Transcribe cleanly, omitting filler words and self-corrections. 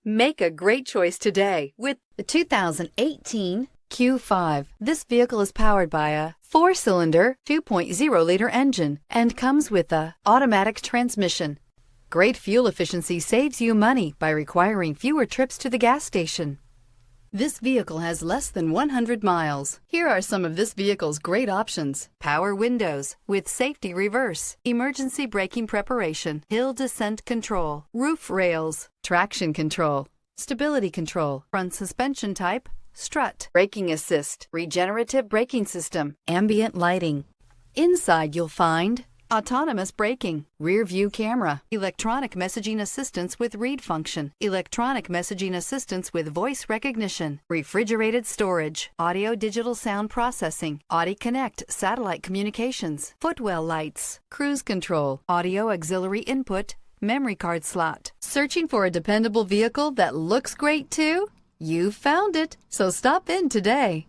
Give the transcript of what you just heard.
Make a great choice today with the 2018 Q5. This vehicle is powered by a 4-cylinder, 2.0-liter engine and comes with a automatic transmission. Great fuel efficiency saves you money by requiring fewer trips to the gas station. This vehicle has less than 100 miles. Here are some of this vehicle's great options: power windows with safety reverse, emergency braking preparation, hill descent control, roof rails, traction control, stability control, front suspension type, strut, braking assist, regenerative braking system, ambient lighting. Inside you'll find autonomous braking, rear view camera, electronic messaging assistance with read function, electronic messaging assistance with voice recognition, refrigerated storage, audio digital sound processing, Audi Connect satellite communications, footwell lights, cruise control, audio auxiliary input, memory card slot. Searching for a dependable vehicle that looks great too? You found it, so stop in today.